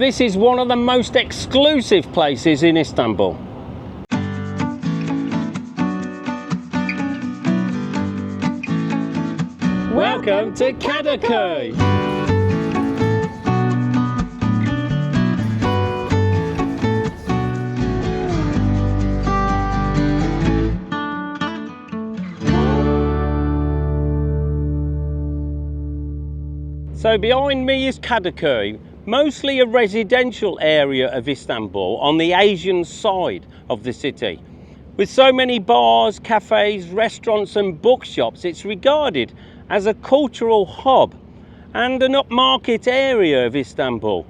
This is one of the most exclusive places in Istanbul. Welcome to Kadikoy. So behind me is Kadıkoy, mostly a residential area of Istanbul on the Asian side of the city. With so many bars, cafes, restaurants and bookshops, it's regarded as a cultural hub and an upmarket area of Istanbul.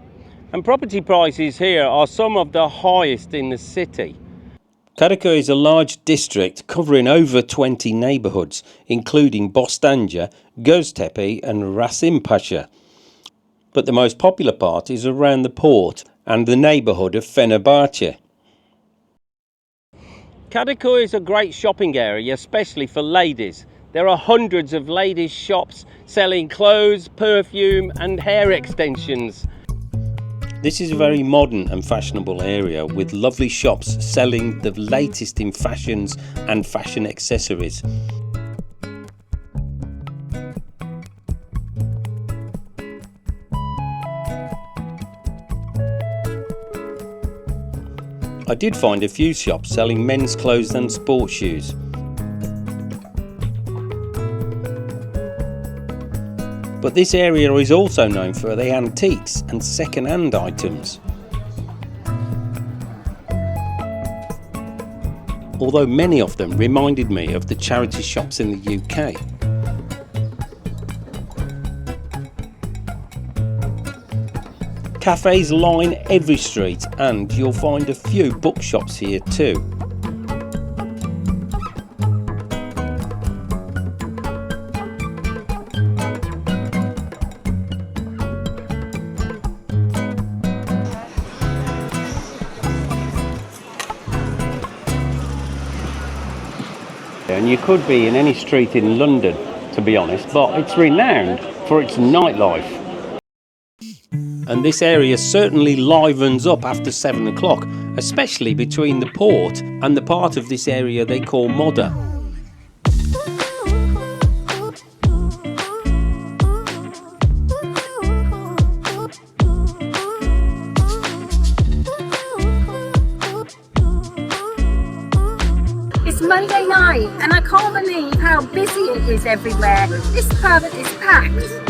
And property prices here are some of the highest in the city. Kadıkoy is a large district covering over 20 neighbourhoods, including Bostancı, Göztepe and Rasimpaşa. But the most popular part is around the port and the neighbourhood of Fenerbahçe. Kadıkoy is a great shopping area, especially for ladies. There are hundreds of ladies' shops selling clothes, perfume and hair extensions. This is a very modern and fashionable area with lovely shops selling the latest in fashions and fashion accessories. I did find a few shops selling men's clothes and sports shoes. But this area is also known for the antiques and second-hand items. Although many of them reminded me of the charity shops in the UK. Cafes line every street and you'll find a few bookshops here too. And you could be in any street in London, to be honest, but it's renowned for its nightlife. And this area certainly livens up after 7 o'clock, especially between the port and the part of this area they call Moda. It's Monday night and I can't believe how busy it is everywhere. This pub is packed.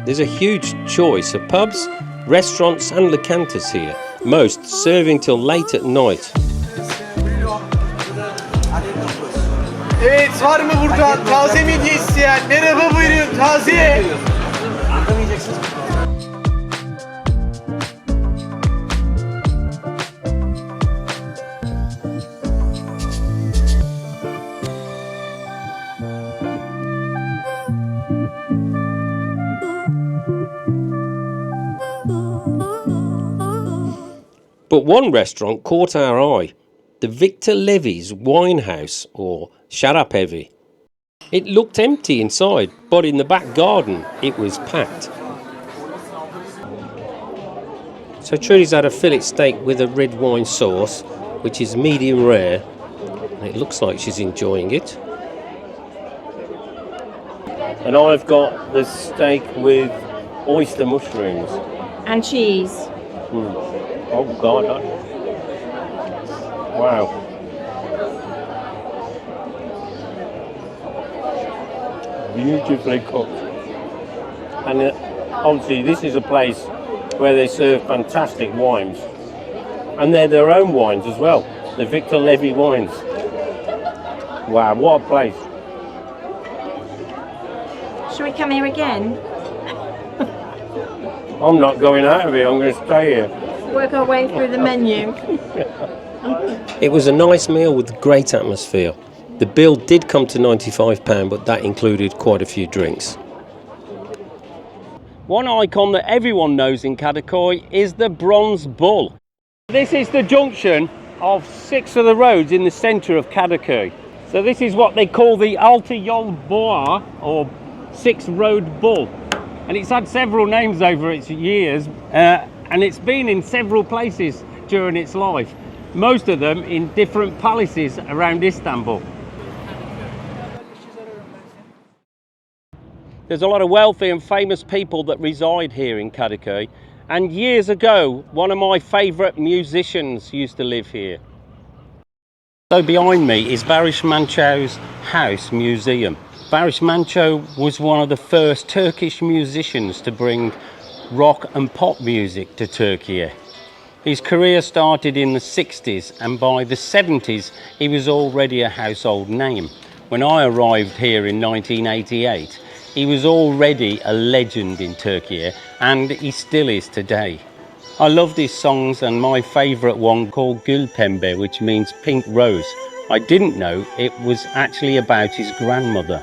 There's a huge choice of pubs, restaurants and locantas here, most serving till late at night. Evet, var mı burada taze midye isteyen? Merhaba, buyurun, taze. But one restaurant caught our eye, the Victor Levy's wine house, or Şarap Evi. It looked empty inside, but in the back garden it was packed. So Trudie's had a fillet steak with a red wine sauce, which is medium rare, and it looks like she's enjoying it. And I've got the steak with oyster mushrooms. And cheese. Oh God, wow. Beautifully cooked. And obviously this is a place where they serve fantastic wines. And they're their own wines as well, the Victor Levy wines. Wow, what a place. Shall we come here again? I'm not going out of here, I'm going to stay here. Work our way through the menu. It was a nice meal with great atmosphere. The bill did come to £95, but that included quite a few drinks. One icon that everyone knows in Kadikoy is the Bronze Bull. This is the junction of 6 of the roads in the centre of Kadikoy. So this is what they call the Altı Yol Boğa, or 6 Road Bull. And it's had several names over its years, and it's been in several places during its life. Most of them in different palaces around Istanbul. There's a lot of wealthy and famous people that reside here in Kadikoy, and years ago one of my favourite musicians used to live here. So behind me is Baris Manco's house museum. Baris Manco was one of the first Turkish musicians to bring rock and pop music to Turkey. His career started in the 60s, and by the 70s he was already a household name. When I arrived here in 1988, he was already a legend in Turkey, and he still is today. I loved his songs, and my favourite one called Gül Pembe, which means pink rose. I didn't know it was actually about his grandmother.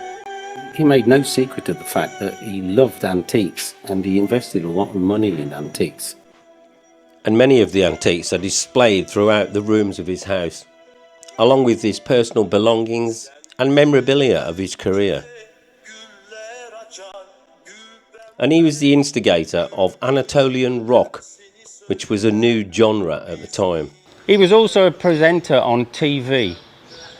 He made no secret of the fact that he loved antiques, and he invested a lot of money in antiques. And many of the antiques are displayed throughout the rooms of his house, along with his personal belongings and memorabilia of his career. And he was the instigator of Anatolian rock, which was a new genre at the time. He was also a presenter on TV,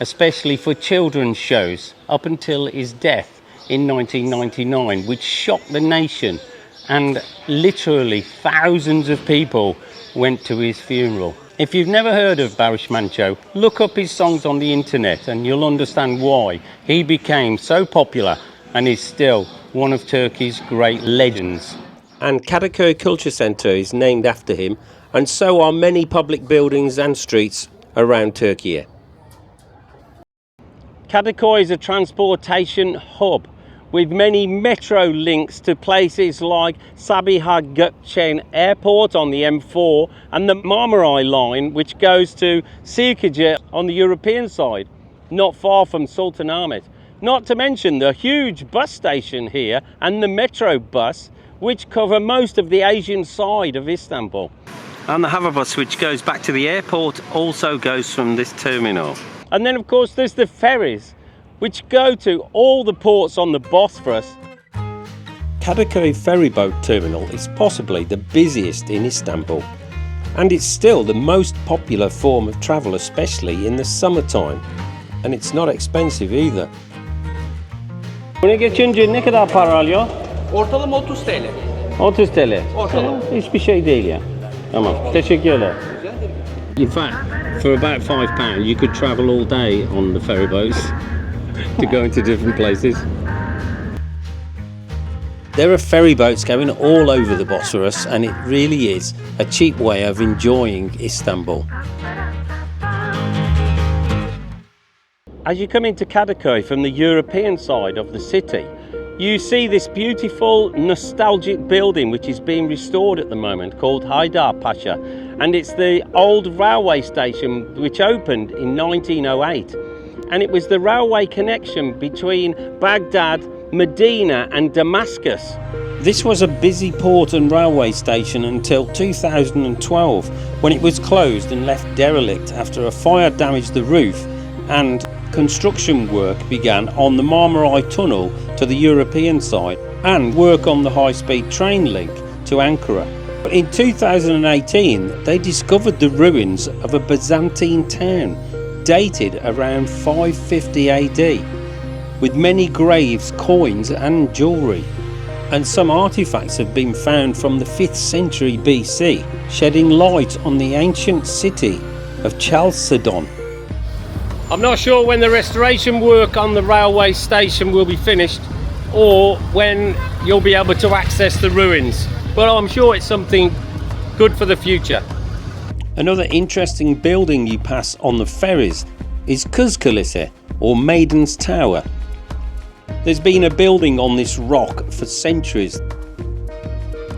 especially for children's shows, up until his death in 1999, which shocked the nation, and literally thousands of people went to his funeral. If you've never heard of Baris Manco, look up his songs on the internet and you'll understand why he became so popular and is still one of Turkey's great legends. And Kadıkoy Culture Centre is named after him, and so are many public buildings and streets around Turkey. Kadıkoy is a transportation hub with many metro links to places like Sabiha Gökçen Airport on the M4 and the Marmaray line, which goes to Sirkeci on the European side, not far from Sultanahmet. Not to mention the huge bus station here and the metro bus, which cover most of the Asian side of Istanbul. And the hover bus, which goes back to the airport, also goes from this terminal. And then of course there's the ferries, which go to all the ports on the Bosphorus. Kadıköy ferryboat terminal is possibly the busiest in Istanbul, and it's still the most popular form of travel, especially in the summertime, and it's not expensive either. Buna geçince ne kadar para alıyor? Ortalama 30 TL. 30 TL. Ortalama. Hiçbir şey değil ya. Tamam. Teşekkürler. In fact, for about £5 you could travel all day on the ferry boats to go into different places. There are ferry boats going all over the Bosphorus, and it really is a cheap way of enjoying Istanbul. As you come into Kadikoy from the European side of the city, you see this beautiful nostalgic building which is being restored at the moment, called Haydar Pasha, and it's the old railway station which opened in 1908, and it was the railway connection between Baghdad, Medina and Damascus. This was a busy port and railway station until 2012, when it was closed and left derelict after a fire damaged the roof and construction work began on the Marmaray tunnel to the European side and work on the high-speed train link to Ankara. But in 2018 they discovered the ruins of a Byzantine town dated around 550 AD, with many graves, coins and jewellery. And some artefacts have been found from the 5th century BC, shedding light on the ancient city of Chalcedon. I'm not sure when the restoration work on the railway station will be finished, or when you'll be able to access the ruins, but I'm sure it's something good for the future. Another interesting building you pass on the ferries is Kız Kulesi, or Maiden's Tower. There's been a building on this rock for centuries.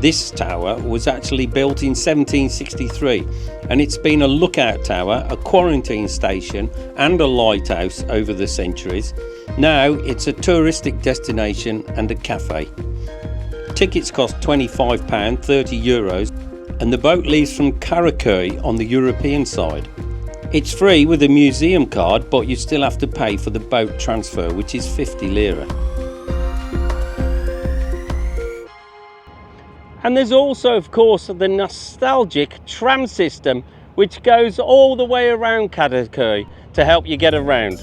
This tower was actually built in 1763, and it's been a lookout tower, a quarantine station and a lighthouse over the centuries. Now it's a touristic destination and a cafe. Tickets cost £25, 30 euros, and the boat leaves from Kadikoy on the European side. It's free with a museum card, but you still have to pay for the boat transfer, which is 50 lira. And there's also, of course, the nostalgic tram system, which goes all the way around Kadikoy to help you get around.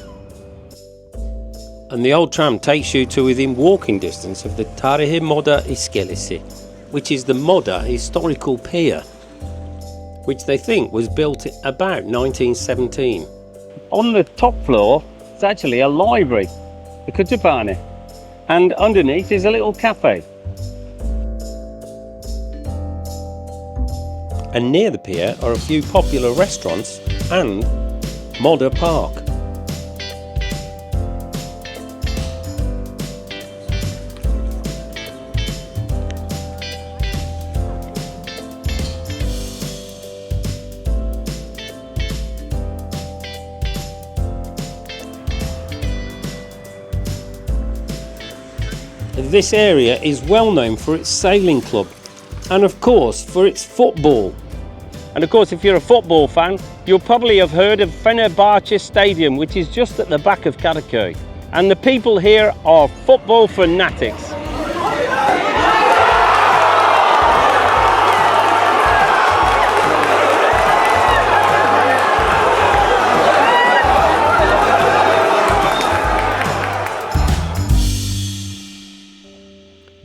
And the old tram takes you to within walking distance of the Tarihi Moda İskelesi, which is the Moda historical pier, which they think was built about 1917. On the top floor, it's actually a library, the Kütüphane, and underneath is a little cafe. And near the pier are a few popular restaurants and Moda Park. This area is well known for its sailing club and of course for its football. And of course, if you're a football fan, you'll probably have heard of Fenerbahçe Stadium, which is just at the back of Kadıkoy. And the people here are football fanatics.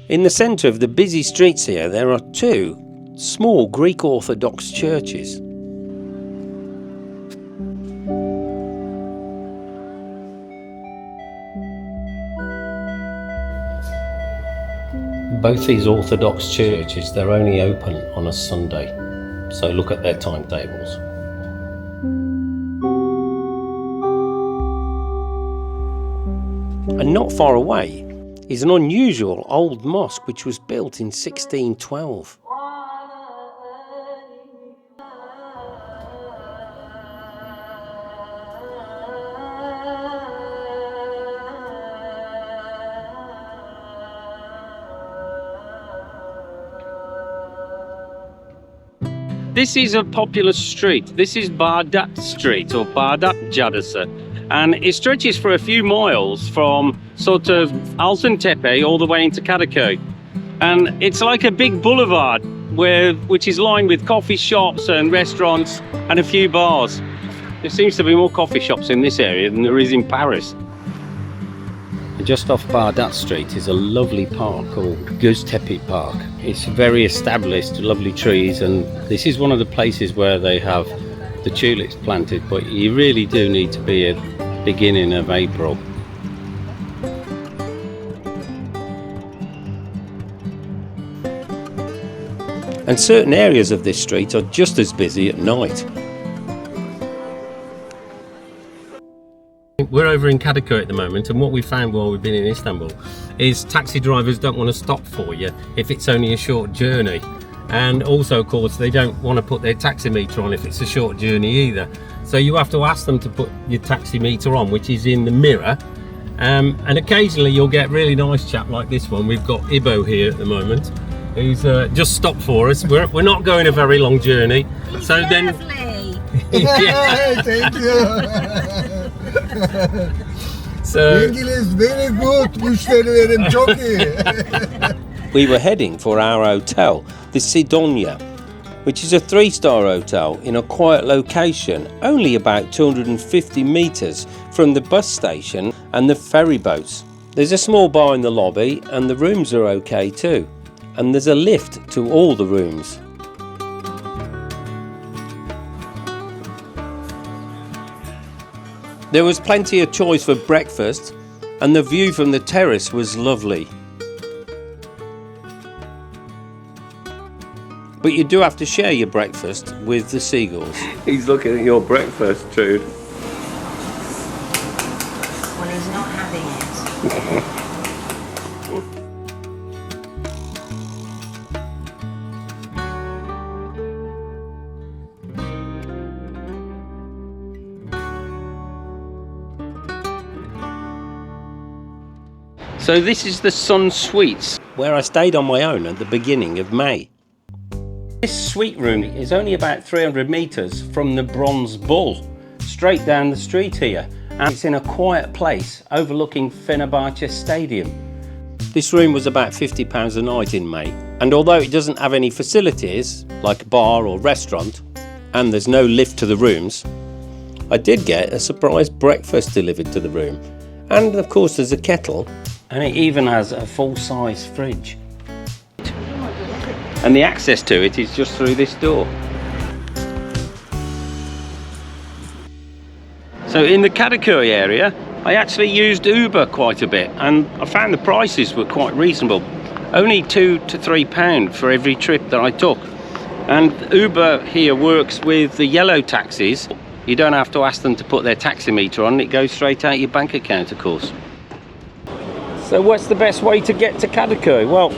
In the centre of the busy streets here, there are two small Greek Orthodox churches. Both these Orthodox churches, they're only open on a Sunday, so look at their timetables. And not far away is an unusual old mosque which was built in 1612. This is a popular street. This is Bağdat Street or Bağdat Caddesi, and it stretches for a few miles from sort of Altıntepe all the way into Kadıkoy. And it's like a big boulevard which is lined with coffee shops and restaurants and a few bars. There seems to be more coffee shops in this area than there is in Paris. Just off Bağdat Street is a lovely park called Göztepe Park. It's very established, lovely trees, and this is one of the places where they have the tulips planted, but you really do need to be at the beginning of April. And certain areas of this street are just as busy at night. We're over in Kadıkoy at the moment, and what we found while we've been in Istanbul is taxi drivers don't want to stop for you if it's only a short journey, and also of course they don't want to put their taxi meter on if it's a short journey either. So you have to ask them to put your taxi meter on, which is in the mirror, and occasionally you'll get really nice chap like this one. We've got Ibo here at the moment who's just stopped for us. We're not going a very long journey. He's so lovely. Yeah. Thank you. So İngiliz very good. Müşterilerim çok iyi. we were heading for our hotel, the Sidonia, which is a 3-star hotel in a quiet location, only about 250 meters from the bus station and the ferry boats. There's a small bar in the lobby, and the rooms are okay too. And there's a lift to all the rooms. There was plenty of choice for breakfast, and the view from the terrace was lovely. But you do have to share your breakfast with the seagulls. He's looking at your breakfast, Trude. Well, he's not having it. So this is the Sun Suites, where I stayed on my own at the beginning of May. This suite room is only about 300 metres from the Bronze Bull, straight down the street here, and it's in a quiet place overlooking Fenerbahce Stadium. This room was about £50 a night in May, and although it doesn't have any facilities like a bar or restaurant, and there's no lift to the rooms, I did get a surprise breakfast delivered to the room, and of course there's a kettle, and it even has a full-size fridge. And the access to it is just through this door. So in the Kadikoy area, I actually used Uber quite a bit, and I found the prices were quite reasonable. Only £2 to £3 for every trip that I took. And Uber here works with the yellow taxis. You don't have to ask them to put their taximeter on, it goes straight out your bank account, of course. So what's the best way to get to Kadıkoy? Well,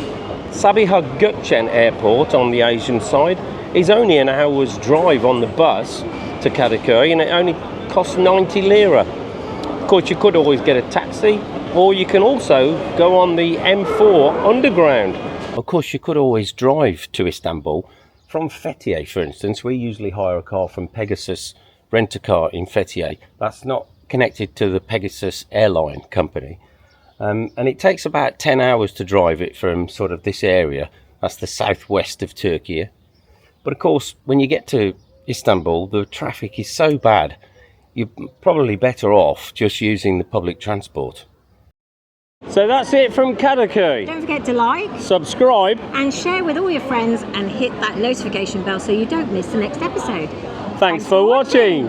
Sabiha Gökçen Airport on the Asian side is only an hour's drive on the bus to Kadıkoy, and it only costs 90 lira. Of course, you could always get a taxi, or you can also go on the M4 underground. Of course, you could always drive to Istanbul from Fethiye, for instance. We usually hire a car from Pegasus Rent-A-Car in Fethiye. That's not connected to the Pegasus airline company. And it takes about 10 hours to drive it from sort of this area. That's the southwest of Turkey. But of course, when you get to Istanbul, the traffic is so bad, you're probably better off just using the public transport. So that's it from Kadıkoy. Don't forget to like, Subscribe, and share with all your friends, and hit that notification bell so you don't miss the next episode. Thanks for watching.